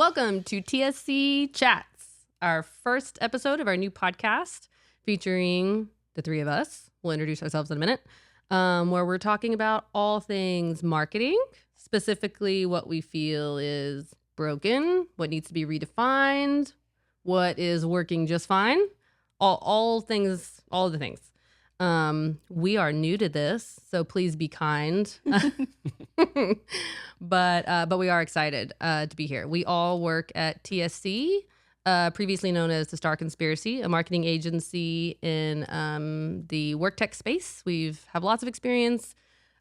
Welcome to TSC Chats, our first episode of our new podcast featuring the three of us. We'll introduce ourselves in a minute, where we're talking about all things marketing, specifically what we feel is broken, what needs to be redefined, what is working just fine, all the things. We are new to this, so please be kind. But we are excited to be here. We all work at TSC, previously known as the Star Conspiracy, a marketing agency in the work tech space. We've have lots of experience,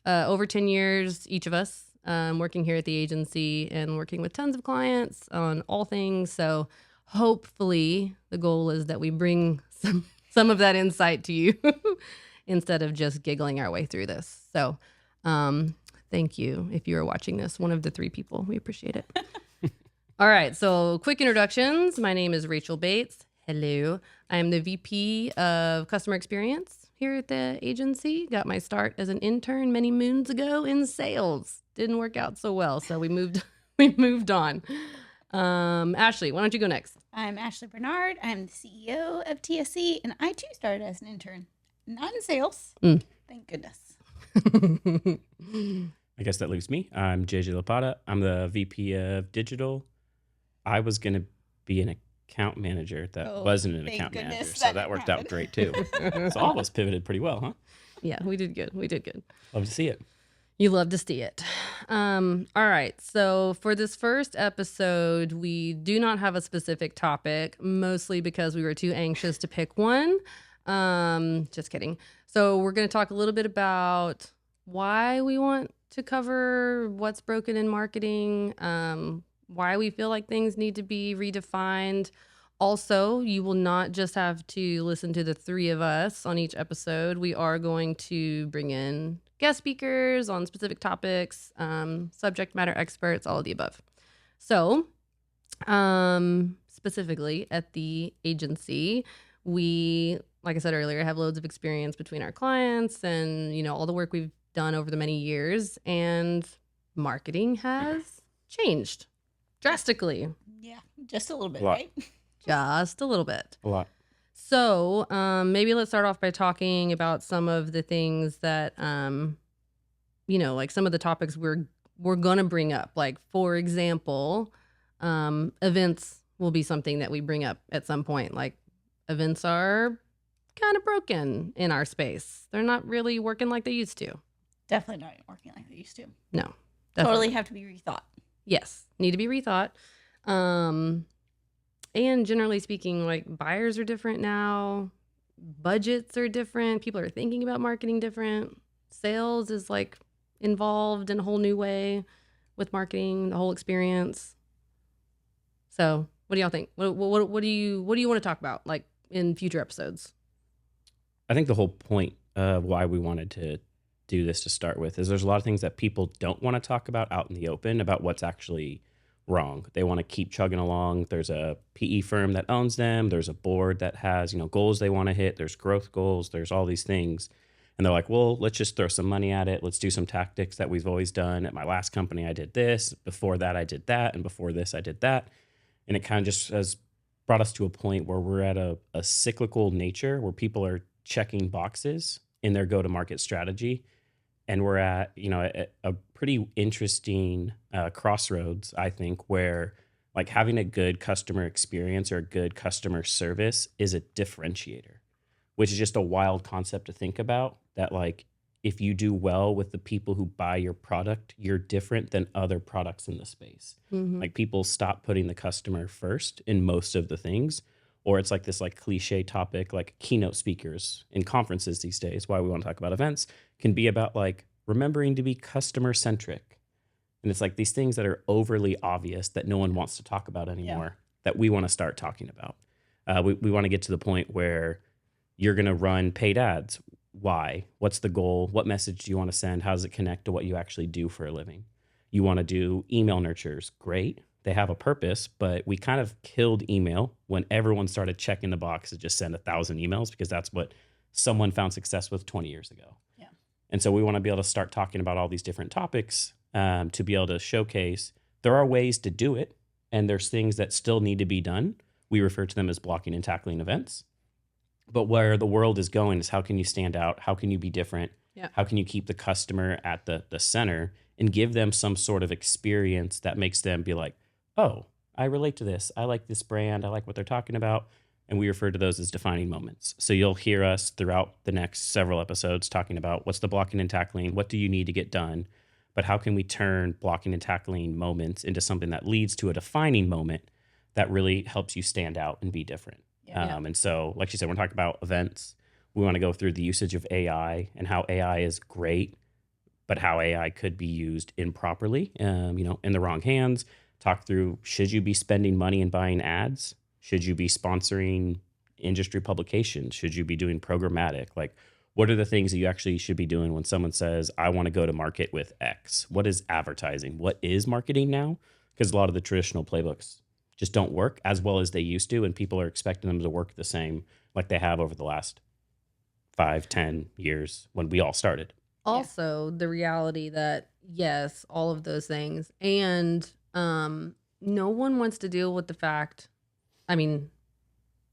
over 10 years, each of us, working here at the agency and working with tons of clients on all things. So hopefully the goal is that we bring some of that insight to you instead of just giggling our way through this. So thank you if you are watching this, one of the three people. We appreciate it. All right, so quick introductions. My name is Rachel Bates. Hello. I am the VP of Customer Experience here at the agency. Got my start as an intern many moons ago in sales. Didn't work out so well, so we moved on. Ashley, why don't you go next? I'm Ashley Bernard. I'm the CEO of TSC, and I too started as an intern, not in sales. Thank goodness. I guess that leaves me. I'm JJ Lapata. I'm the VP of Digital. I was going to be an account manager that wasn't an account manager, so that worked out great too. So all of us pivoted pretty well, huh? Yeah, we did good. Love to see it. You love to see it. All right. So for this first episode, we do not have a specific topic, mostly because we were too anxious to pick one. Just kidding. So we're going to talk a little bit about why we want to cover what's broken in marketing, why we feel like things need to be redefined. Also, you will not just have to listen to the three of us on each episode. We are going to bring in guest speakers on specific topics, subject matter experts, all of the above. So, specifically at the agency, we, like I said earlier, have loads of experience between our clients and, all the work we've done over the many years, and marketing has changed drastically. Yeah, just a little bit, right? Just a little bit. A lot. So maybe let's start off by talking about some of the things that, like some of the topics we're going to bring up. Like, for example, events will be something that we bring up at some point. Like, events are kind of broken in our space. They're not really working like they used to. Definitely not working like they used to. No. Totally Definitely have to be rethought. Yes, need to be rethought. And generally speaking, like, buyers are different now. Budgets are different. People are thinking about marketing different. Sales is like involved in a whole new way with marketing, the whole experience. So what do y'all think? What do you want to talk about, like, in future episodes? I think the whole point of why we wanted to do this to start with is there's a lot of things that people don't want to talk about out in the open about what's actually wrong. They want to keep chugging along. There's a PE firm that owns them. There's a board that has, goals they want to hit. There's growth goals. There's all these things. And they're like, well, let's just throw some money at it. Let's do some tactics that we've always done. At my last company, I did this. Before that, I did that. And before this, I did that. And it kind of just has brought us to a point where we're at a cyclical nature where people are checking boxes in their go-to-market strategy. And we're at, a pretty interesting crossroads, I think, where like having a good customer experience or a good customer service is a differentiator, which is just a wild concept to think about. That, like, if you do well with the people who buy your product, you're different than other products in the space. Mm-hmm. Like, people stop putting the customer first in most of the things. Or it's like this like cliche topic, like keynote speakers in conferences these days, why we want to talk about events, can be about like remembering to be customer centric. And it's like these things that are overly obvious that no one wants to talk about anymore, that we want to start talking about. We want to get to the point where you're going to run paid ads. Why? What's the goal? What message do you want to send? How does it connect to what you actually do for a living? You want to do email nurtures. Great. They have a purpose, but we kind of killed email when everyone started checking the box to just send 1,000 emails because that's what someone found success with 20 years ago. Yeah. And so we want to be able to start talking about all these different topics to be able to showcase there are ways to do it. and there's things that still need to be done. We refer to them as blocking and tackling events. But where the world is going is, how can you stand out? How can you be different? Yeah. How can you keep the customer at the center and give them some sort of experience that makes them be like, oh, I relate to this. I like this brand. I like what they're talking about. And we refer to those as defining moments. So you'll hear us throughout the next several episodes talking about what's the blocking and tackling, what do you need to get done, but how can we turn blocking and tackling moments into something that leads to a defining moment that really helps you stand out and be different. Yeah. And so, like you said, we're talking about events. We want to go through the usage of AI and how AI is great, but how AI could be used improperly, in the wrong hands. Talk through, should you be spending money and buying ads? Should you be sponsoring industry publications? Should you be doing programmatic? Like, what are the things that you actually should be doing when someone says, I want to go to market with X? What is advertising? What is marketing now? Because a lot of the traditional playbooks just don't work as well as they used to, and people are expecting them to work the same like they have over the last 5-10 years when we all started. Also, the reality that, yes, all of those things. And no one wants to deal with the fact, I mean,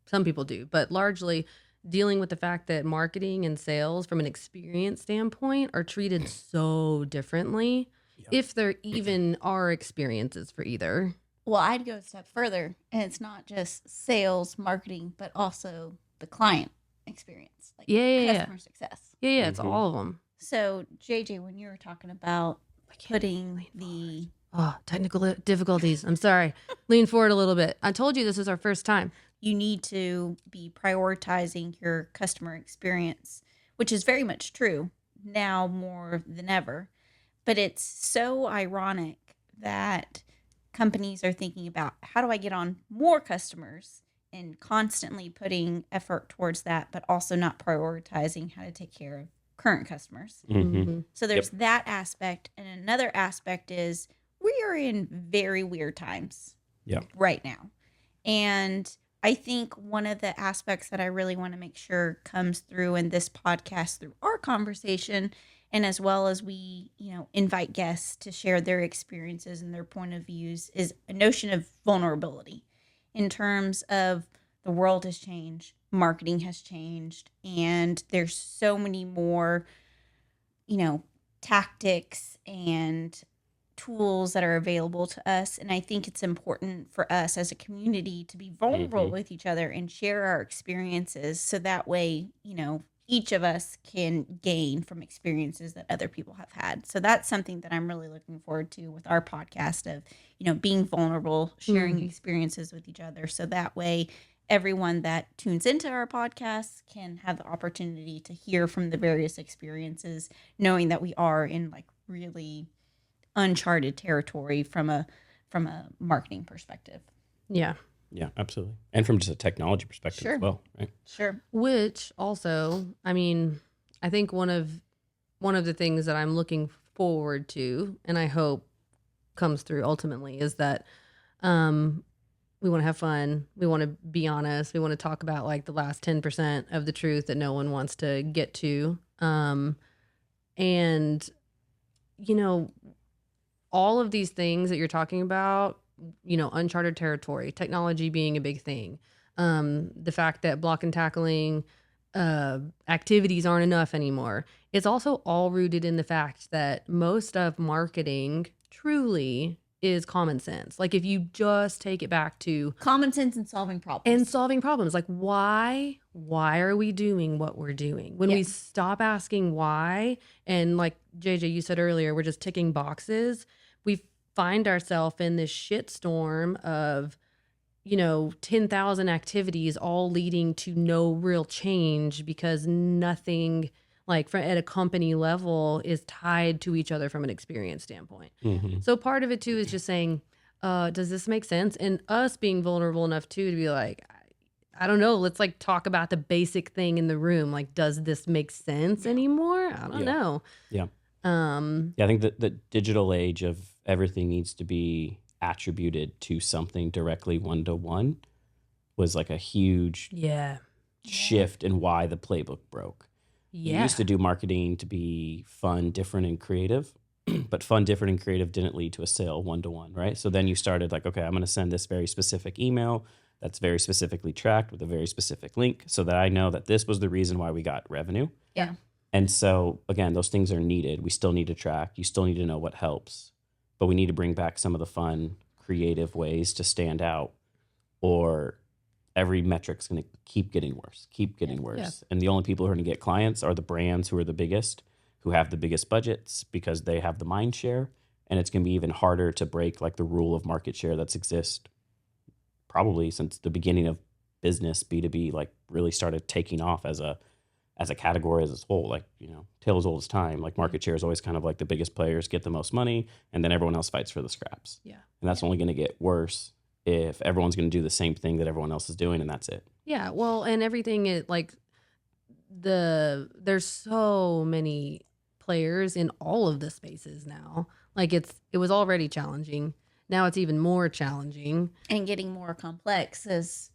some people do, but largely dealing with the fact that marketing and sales from an experience standpoint are treated so differently, if there even are experiences for either. Well, I'd go a step further, and it's not just sales, marketing, but also the client experience, like customer success. Yeah, it's all of them. So, JJ, when you were talking about putting the technical difficulties. I'm sorry. Lean forward a little bit. I told you this is our first time. You need to be prioritizing your customer experience, which is very much true now more than ever. But it's so ironic that companies are thinking about, how do I get on more customers, and constantly putting effort towards that, but also not prioritizing how to take care of current customers. Mm-hmm. So there's that aspect. And another aspect is, we are in very weird times right now. And I think one of the aspects that I really want to make sure comes through in this podcast through our conversation, and as well as we, invite guests to share their experiences and their point of views, is a notion of vulnerability in terms of the world has changed, marketing has changed, and there's so many more, tactics and tools that are available to us. And I think it's important for us as a community to be vulnerable with each other and share our experiences, so that way, each of us can gain from experiences that other people have had. So that's something that I'm really looking forward to with our podcast of, being vulnerable, sharing experiences with each other. So that way, everyone that tunes into our podcast can have the opportunity to hear from the various experiences, knowing that we are in like really uncharted territory from a marketing perspective. Yeah. Yeah, absolutely. And from just a technology perspective as well, right? Sure. Which also, I mean, I think one of the things that I'm looking forward to, and I hope comes through ultimately, is that we want to have fun. We want to be honest. We want to talk about like the last 10% of the truth that no one wants to get to. And, all of these things that you're talking about, uncharted territory, technology being a big thing. The fact that block and tackling activities aren't enough anymore. It's also all rooted in the fact that most of marketing truly is common sense. Like if you just take it back to common sense and solving problems. Like why are we doing what we're doing? When we stop asking why, and like JJ, you said earlier, we're just ticking boxes. We find ourselves in this shitstorm of, 10,000 activities all leading to no real change, because nothing like at a company level is tied to each other from an experience standpoint. So part of it too is just saying, does this make sense? And us being vulnerable enough too to be like, I don't know, let's like talk about the basic thing in the room. Like, does this make sense anymore? I don't know. Yeah. I think that the digital age of everything needs to be attributed to something directly one-to-one was like a huge shift in why the playbook broke. You used to do marketing to be fun, different, and creative. but fun, different, and creative didn't lead to a sale one-to-one, right? So then you started like, okay, I'm going to send this very specific email that's very specifically tracked with a very specific link so that I know that this was the reason why we got revenue. Yeah. And so, again, those things are needed. We still need to track. You still need to know what helps. But we need to bring back some of the fun, creative ways to stand out, or every metric's going to keep getting worse, Yeah. And the only people who are going to get clients are the brands who are the biggest, who have the biggest budgets because they have the mind share. And it's going to be even harder to break like the rule of market share that's exist probably since the beginning of business. B2B like really started taking off as a category as a whole, like, tale as old as time. Like market share is always kind of like the biggest players get the most money and then everyone else fights for the scraps. Yeah. And that's only going to get worse if everyone's going to do the same thing that everyone else is doing, and that's it. Yeah. Well, and everything is like there's so many players in all of the spaces now. Like it was already challenging. Now it's even more challenging. And getting more complex as,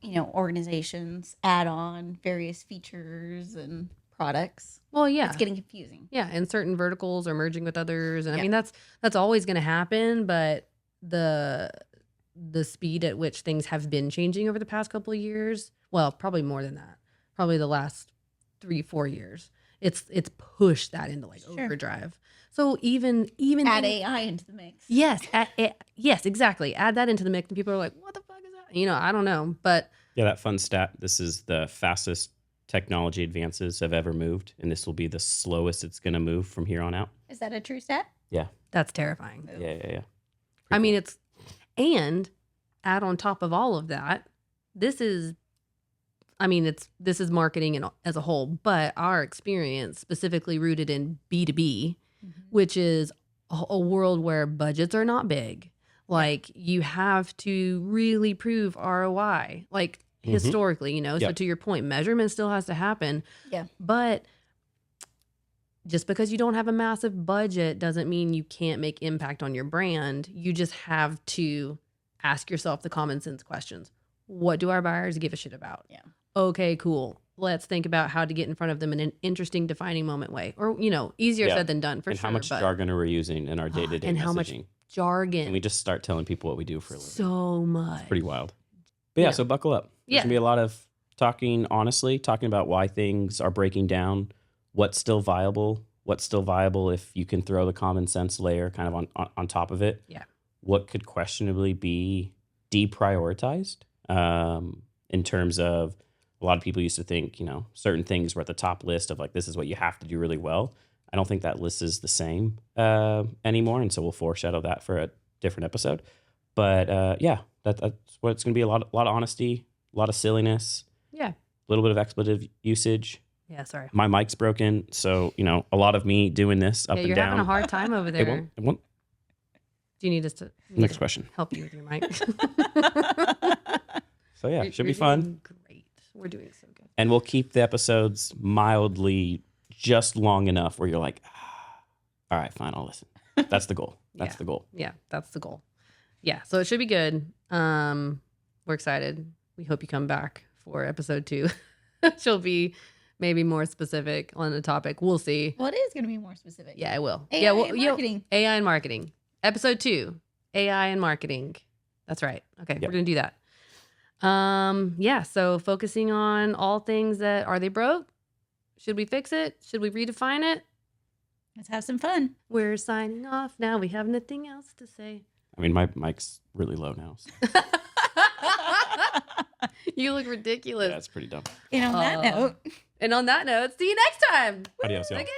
organizations add on various features and products. Well, yeah. It's getting confusing. Yeah, and certain verticals are merging with others, and I mean that's always going to happen. But the speed at which things have been changing over the past couple of years, well, probably more than that, probably the last 3-4 years, it's pushed that into like overdrive. So even add AI into the mix. Yes, yes, exactly. Add that into the mix, and people are like, "What the fuck is that?" I don't know, but yeah, that fun stat. This is the fastest technology advances have ever moved, and this will be the slowest it's going to move from here on out. Is that a true stat? Yeah, that's terrifying. Yeah. I mean, and add on top of all of that, this is marketing as a whole, but our experience specifically rooted in B2B, which is a world where budgets are not big. Like you have to really prove ROI, like historically, so to your point, measurement still has to happen. Yeah. But just because you don't have a massive budget doesn't mean you can't make impact on your brand. You just have to ask yourself the common sense questions. What do our buyers give a shit about? Yeah. Okay, cool. Let's think about how to get in front of them in an interesting, defining moment way. Or, easier said than done, for and sure. How much jargon are we using in our day-to-day and messaging? How much jargon. And we just start telling people what we do for a living. So much. It's pretty wild. But yeah, so buckle up. There's going to be a lot of talking about why things are breaking down, what's still viable if you can throw the common sense layer kind of on top of it. Yeah. What could questionably be deprioritized in terms of a lot of people used to think, certain things were at the top list of like, this is what you have to do really well. I don't think that list is the same anymore. And so we'll foreshadow that for a different episode. But that's what it's going to be. A lot of honesty, a lot of silliness. Yeah. A little bit of expletive usage. Yeah, sorry. My mic's broken. So, a lot of me doing this up and down. You're having a hard time over there. It won't. Do you need us to Next question. Help you with your mic? So yeah, should be fun. Great. We're doing so good. And we'll keep the episodes mildly just long enough where you're like, all right, fine, I'll listen. That's the goal. That's the goal. Yeah, that's the goal. Yeah, so it should be good. We're excited. We hope you come back for episode 2. She'll be maybe more specific on the topic. We'll see. Well, it is going to be more specific. Yeah, it will. AI and marketing. AI and marketing. Episode 2, AI and marketing. That's right. Okay, We're going to do that. So focusing on all things that, are they broke? Should we fix it? Should we redefine it? Let's have some fun. We're signing off now. We have nothing else to say. I mean, my mic's really low now. So. You look ridiculous. Yeah, it's pretty dumb. And on that note, see you next time. Adios, y'all. Okay.